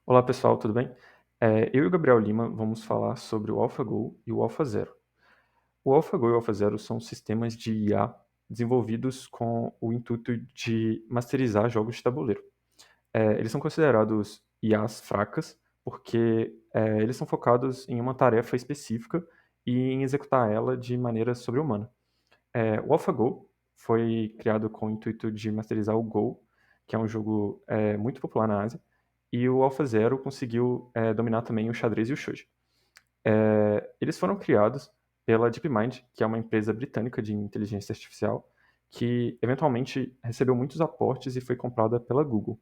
Olá pessoal, tudo bem? Eu e o Gabriel Lima vamos falar sobre o AlphaGo e o AlphaZero. O AlphaGo e o AlphaZero são sistemas de IA desenvolvidos com o intuito de masterizar jogos de tabuleiro. Eles são considerados IAs fracas porque eles são focados em uma tarefa específica e em executar ela de maneira sobre-humana. O AlphaGo foi criado com o intuito de masterizar o Go, que é um jogo muito popular na Ásia, e o AlphaZero conseguiu dominar também o xadrez e o shogi. Eles foram criados pela DeepMind, que é uma empresa britânica de inteligência artificial, que eventualmente recebeu muitos aportes e foi comprada pela Google.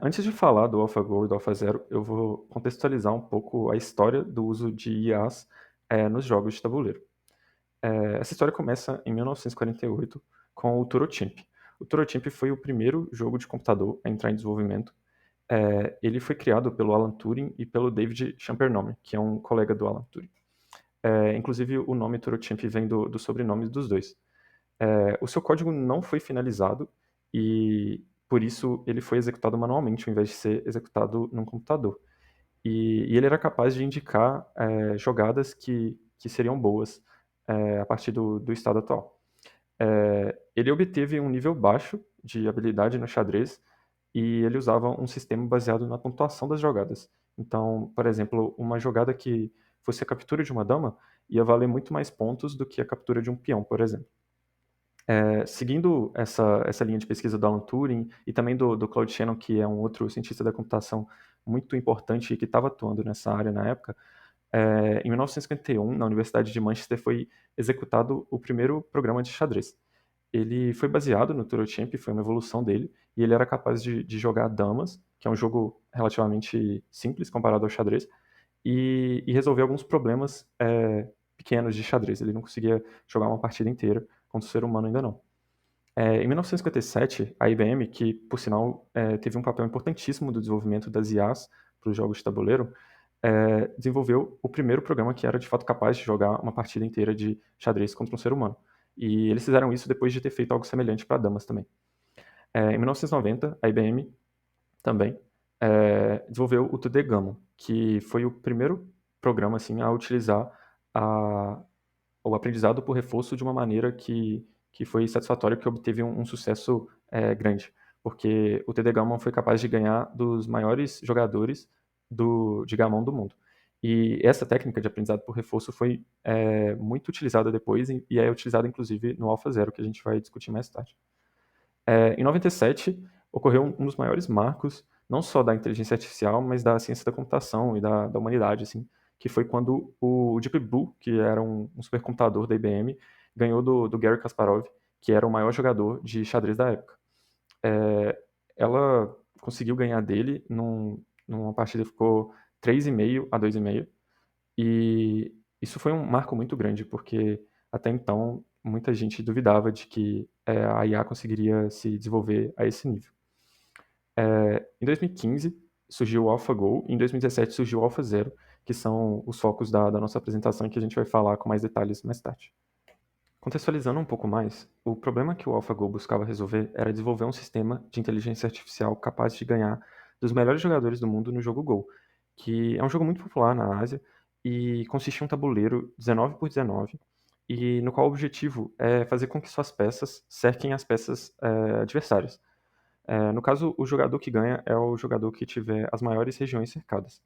Antes de falar do AlphaGo e do AlphaZero, eu vou contextualizar um pouco a história do uso de IAs nos jogos de tabuleiro. Essa história começa em 1948 com o TuroChimp. O TuroChimp foi o primeiro jogo de computador a entrar em desenvolvimento. Ele foi criado pelo Alan Turing e pelo David Champernowne, que é um colega do Alan Turing. Inclusive, o nome TuroChimp vem do sobrenome dos dois. O seu código não foi finalizado e, por isso, ele foi executado manualmente, ao invés de ser executado num computador. E ele era capaz de indicar jogadas que seriam boas a partir do estado atual. Ele obteve um nível baixo de habilidade no xadrez e ele usava um sistema baseado na pontuação das jogadas. Então, por exemplo, uma jogada que fosse a captura de uma dama ia valer muito mais pontos do que a captura de um peão, por exemplo. Seguindo essa linha de pesquisa do Alan Turing e também do Claude Shannon, que é um outro cientista da computação muito importante e que estava atuando nessa área na época, em 1951, na Universidade de Manchester, foi executado o primeiro programa de xadrez. Ele foi baseado no TuroChimp, foi uma evolução dele, e ele era capaz de jogar damas, que é um jogo relativamente simples comparado ao xadrez, e resolver alguns problemas pequenos de xadrez. Ele não conseguia jogar uma partida inteira, quanto o ser humano ainda não. Em 1957, a IBM, que por sinal teve um papel importantíssimo no desenvolvimento das IAs para os jogos de tabuleiro, desenvolveu o primeiro programa que era de fato capaz de jogar uma partida inteira de xadrez contra um ser humano. E eles fizeram isso depois de ter feito algo semelhante para damas também. Em 1990, a IBM também desenvolveu o 2D Gammon, que foi o primeiro programa assim, a utilizar a, o aprendizado por reforço de uma maneira que foi satisfatória, que obteve um sucesso grande, porque o 2D Gammon foi capaz de ganhar dos maiores jogadores de Gammon do mundo. E essa técnica de aprendizado por reforço foi muito utilizada depois e é utilizada inclusive no AlphaZero, que a gente vai discutir mais tarde. Em 97, ocorreu um dos maiores marcos, não só da inteligência artificial, mas da ciência da computação e da humanidade, assim, que foi quando o Deep Blue, que era um supercomputador da IBM, ganhou do Garry Kasparov, que era o maior jogador de xadrez da época. Ela conseguiu ganhar dele numa partida que ficou 3,5 a 2,5, e isso foi um marco muito grande, porque até então muita gente duvidava de que a IA conseguiria se desenvolver a esse nível. Em 2015 surgiu o AlphaGo e em 2017 surgiu o AlphaZero, que são os focos da nossa apresentação e que a gente vai falar com mais detalhes mais tarde. Contextualizando um pouco mais, o problema que o AlphaGo buscava resolver era desenvolver um sistema de inteligência artificial capaz de ganhar dos melhores jogadores do mundo no jogo Go, que é um jogo muito popular na Ásia e consiste em um tabuleiro 19 por 19, e no qual o objetivo é fazer com que suas peças cerquem as peças adversárias. No caso, o jogador que ganha é o jogador que tiver as maiores regiões cercadas.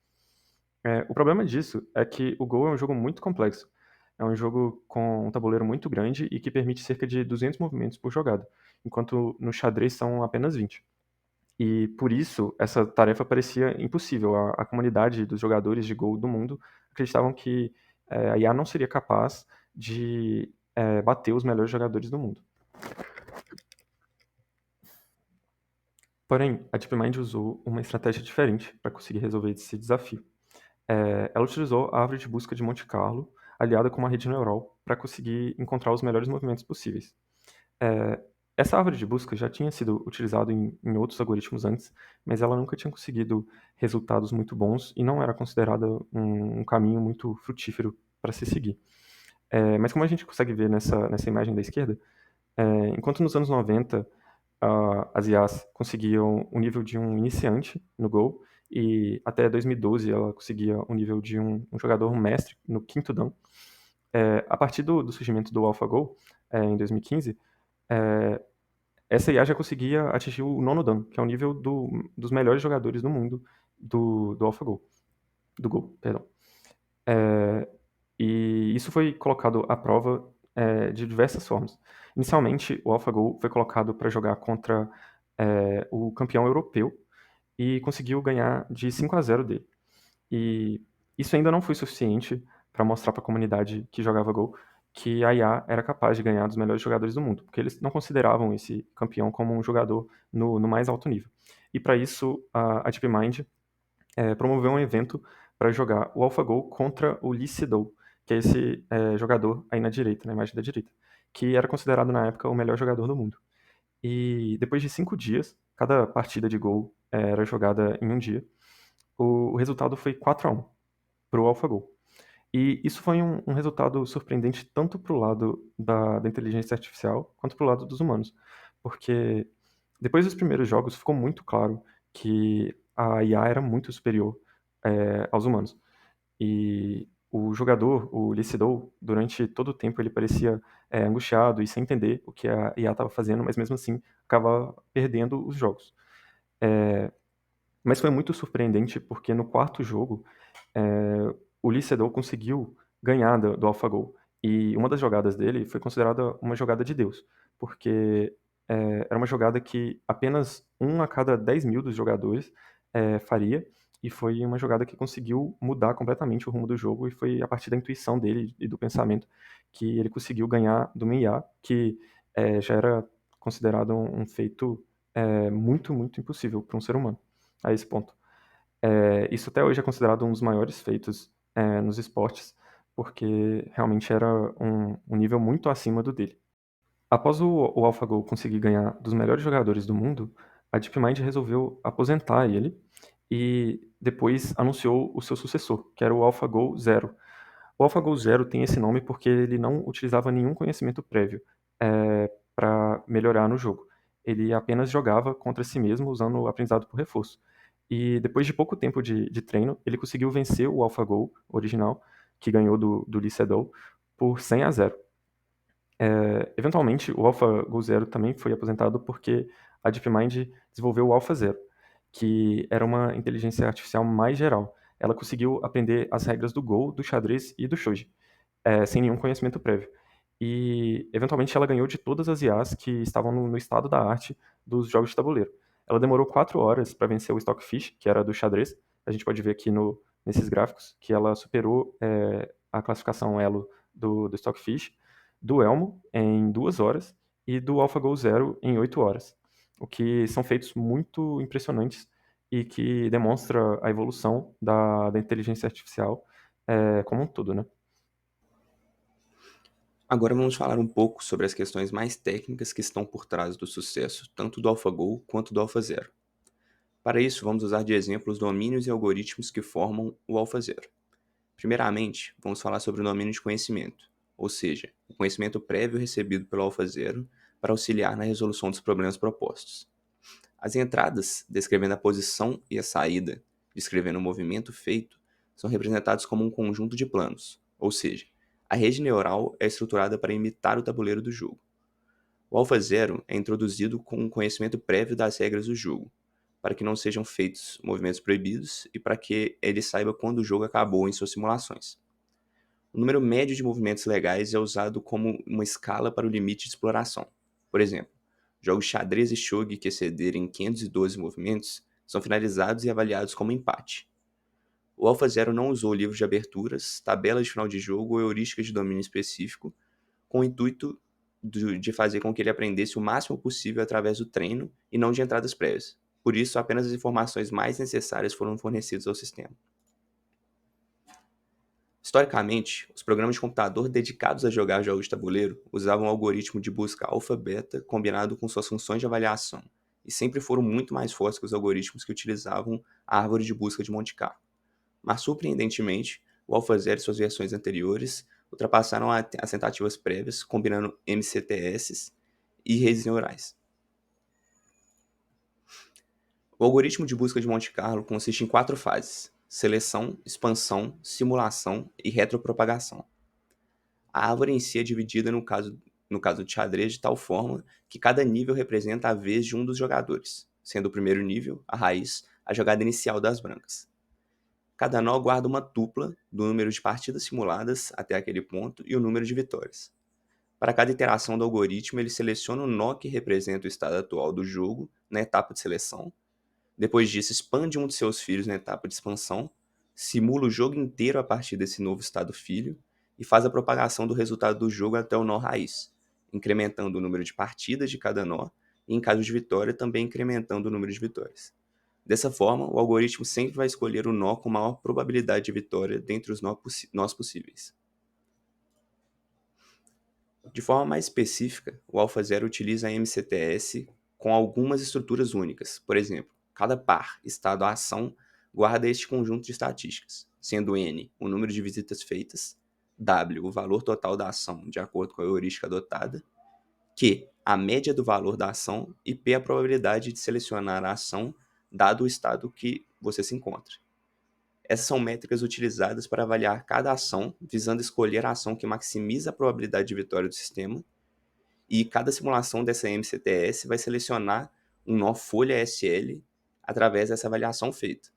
O problema disso é que o Go é um jogo muito complexo. É um jogo com um tabuleiro muito grande e que permite cerca de 200 movimentos por jogada, enquanto no xadrez são apenas 20. E por isso, essa tarefa parecia impossível. A comunidade dos jogadores de Go do mundo acreditavam que a IA não seria capaz de bater os melhores jogadores do mundo. Porém, a DeepMind usou uma estratégia diferente para conseguir resolver esse desafio. Ela utilizou a árvore de busca de Monte Carlo, aliada com uma rede neural, para conseguir encontrar os melhores movimentos possíveis. É, Essa árvore de busca já tinha sido utilizada em outros algoritmos antes, mas ela nunca tinha conseguido resultados muito bons e não era considerada um caminho muito frutífero para se seguir. Mas como a gente consegue ver nessa imagem da esquerda, enquanto nos anos 90 as IAs conseguiam o nível de um iniciante no Go, e até 2012 ela conseguia o nível de um jogador mestre no quinto dan. A partir do surgimento do AlphaGo, em 2015, essa IA já conseguia atingir o nono dan, que é o nível dos melhores jogadores do mundo do AlphaGo, do Go, perdão. E isso foi colocado à prova de diversas formas. Inicialmente, o AlphaGo foi colocado para jogar contra o campeão europeu e conseguiu ganhar de 5-0 dele. E isso ainda não foi suficiente para mostrar para a comunidade que jogava Go que a IA era capaz de ganhar dos melhores jogadores do mundo, porque eles não consideravam esse campeão como um jogador no mais alto nível. E para isso, a DeepMind promoveu um evento para jogar o AlphaGo contra o Lee Sedol, que é esse jogador aí na direita, na imagem da direita, que era considerado na época o melhor jogador do mundo. E depois de 5 dias, cada partida de Go era jogada em um dia, o resultado foi 4-1 para o AlphaGo. E isso foi um resultado surpreendente tanto para o lado da inteligência artificial quanto para o lado dos humanos, porque depois dos primeiros jogos ficou muito claro que a IA era muito superior aos humanos. E o jogador, o Lee Sedol, durante todo o tempo ele parecia angustiado e sem entender o que a IA estava fazendo, mas mesmo assim acabava perdendo os jogos. Mas foi muito surpreendente porque no quarto jogo o Lee Sedol conseguiu ganhar do AlphaGo. E uma das jogadas dele foi considerada uma jogada de Deus, porque era uma jogada que apenas 1 a cada 10 mil dos jogadores faria, e foi uma jogada que conseguiu mudar completamente o rumo do jogo, e foi a partir da intuição dele e do pensamento que ele conseguiu ganhar do IA, que já era considerado um feito muito, muito impossível para um ser humano, a esse ponto. Isso até hoje é considerado um dos maiores feitos nos esportes, porque realmente era um nível muito acima do dele. Após o AlphaGo conseguir ganhar dos melhores jogadores do mundo, a DeepMind resolveu aposentar ele e depois anunciou o seu sucessor, que era o AlphaGo Zero. O AlphaGo Zero tem esse nome porque ele não utilizava nenhum conhecimento prévio para melhorar no jogo. Ele apenas jogava contra si mesmo usando o aprendizado por reforço. E depois de pouco tempo de treino, ele conseguiu vencer o AlphaGo original, que ganhou do Lee Sedol, por 100-0. Eventualmente, o AlphaGo Zero também foi aposentado porque a DeepMind desenvolveu o AlphaZero, que era uma inteligência artificial mais geral. Ela conseguiu aprender as regras do Go, do xadrez e do Shogi, sem nenhum conhecimento prévio. E, eventualmente, ela ganhou de todas as IAs que estavam no estado da arte dos jogos de tabuleiro. Ela demorou 4 horas para vencer o Stockfish, que era do xadrez. A gente pode ver aqui nesses gráficos que ela superou a classificação Elo do Stockfish, do Elmo em 2 horas e do AlphaGo Zero em 8 horas. O que são feitos muito impressionantes e que demonstra a evolução da inteligência artificial como um todo, né? Agora vamos falar um pouco sobre as questões mais técnicas que estão por trás do sucesso, tanto do AlphaGo quanto do AlphaZero. Para isso, vamos usar de exemplo os domínios e algoritmos que formam o AlphaZero. Primeiramente, vamos falar sobre o domínio de conhecimento, ou seja, o conhecimento prévio recebido pelo AlphaZero para auxiliar na resolução dos problemas propostos. As entradas, descrevendo a posição e a saída, descrevendo o movimento feito, são representados como um conjunto de planos, ou seja, a rede neural é estruturada para imitar o tabuleiro do jogo. O AlphaZero é introduzido com um conhecimento prévio das regras do jogo, para que não sejam feitos movimentos proibidos e para que ele saiba quando o jogo acabou em suas simulações. O número médio de movimentos legais é usado como uma escala para o limite de exploração. Por exemplo, jogos xadrez e shogi que excederem 512 movimentos são finalizados e avaliados como empate. O AlphaZero não usou livros de aberturas, tabelas de final de jogo ou heurísticas de domínio específico, com o intuito de fazer com que ele aprendesse o máximo possível através do treino e não de entradas prévias. Por isso, apenas as informações mais necessárias foram fornecidas ao sistema. Historicamente, os programas de computador dedicados a jogar jogos de tabuleiro usavam um algoritmo de busca alfa-beta combinado com suas funções de avaliação, e sempre foram muito mais fortes que os algoritmos que utilizavam a árvore de busca de Monte Carlo. Mas, surpreendentemente, o AlphaZero e suas versões anteriores ultrapassaram as tentativas prévias, combinando MCTS e redes neurais. O algoritmo de busca de Monte Carlo consiste em 4 fases: seleção, expansão, simulação e retropropagação. A árvore em si é dividida no caso do xadrez de tal forma que cada nível representa a vez de um dos jogadores, sendo o primeiro nível, a raiz, a jogada inicial das brancas. Cada nó guarda uma tupla do número de partidas simuladas até aquele ponto e o número de vitórias. Para cada iteração do algoritmo, ele seleciona o nó que representa o estado atual do jogo na etapa de seleção. Depois disso, expande um de seus filhos na etapa de expansão, simula o jogo inteiro a partir desse novo estado filho e faz a propagação do resultado do jogo até o nó raiz, incrementando o número de partidas de cada nó e, em caso de vitória, também incrementando o número de vitórias. Dessa forma, o algoritmo sempre vai escolher o nó com maior probabilidade de vitória dentre os nós possíveis. De forma mais específica, o AlphaZero utiliza a MCTS com algumas estruturas únicas. Por exemplo, cada par estado-ação guarda este conjunto de estatísticas, sendo n o número de visitas feitas, w o valor total da ação de acordo com a heurística adotada, q a média do valor da ação e p a probabilidade de selecionar a ação dado o estado que você se encontra. Essas são métricas utilizadas para avaliar cada ação, visando escolher a ação que maximiza a probabilidade de vitória do sistema, e cada simulação dessa MCTS vai selecionar um nó folha SL através dessa avaliação feita.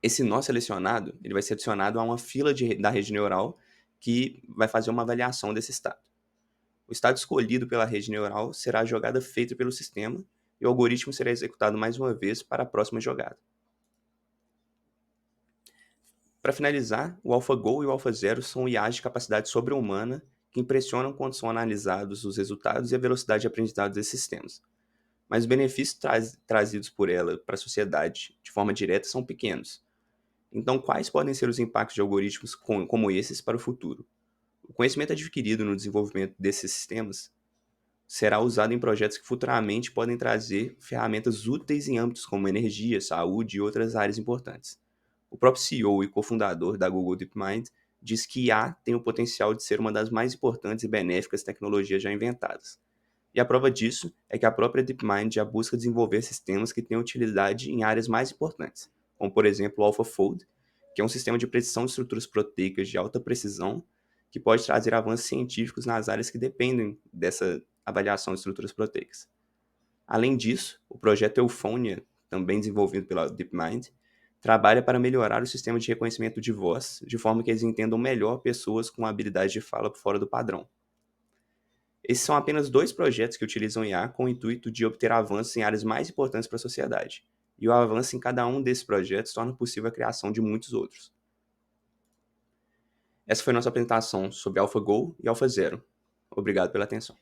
Esse nó selecionado ele vai ser adicionado a uma fila da rede neural que vai fazer uma avaliação desse estado. O estado escolhido pela rede neural será a jogada feita pelo sistema e o algoritmo será executado mais uma vez para a próxima jogada. Para finalizar, o AlphaGo e o AlphaZero são IAs de capacidade sobre-humana que impressionam quando são analisados os resultados e a velocidade de aprendizado desses sistemas. Mas os benefícios trazidos por ela para a sociedade de forma direta são pequenos. Então, quais podem ser os impactos de algoritmos como esses para o futuro? O conhecimento adquirido no desenvolvimento desses sistemas será usado em projetos que futuramente podem trazer ferramentas úteis em âmbitos como energia, saúde e outras áreas importantes. O próprio CEO e cofundador da Google DeepMind diz que IA tem o potencial de ser uma das mais importantes e benéficas tecnologias já inventadas. E a prova disso é que a própria DeepMind já busca desenvolver sistemas que têm utilidade em áreas mais importantes, como por exemplo o AlphaFold, que é um sistema de predição de estruturas proteicas de alta precisão que pode trazer avanços científicos nas áreas que dependem dessa avaliação de estruturas proteicas. Além disso, o projeto Euphonia, também desenvolvido pela DeepMind, trabalha para melhorar o sistema de reconhecimento de voz, de forma que eles entendam melhor pessoas com habilidade de fala fora do padrão. Esses são apenas 2 projetos que utilizam IA com o intuito de obter avanços em áreas mais importantes para a sociedade, e o avanço em cada um desses projetos torna possível a criação de muitos outros. Essa foi a nossa apresentação sobre AlphaGo e AlphaZero. Obrigado pela atenção.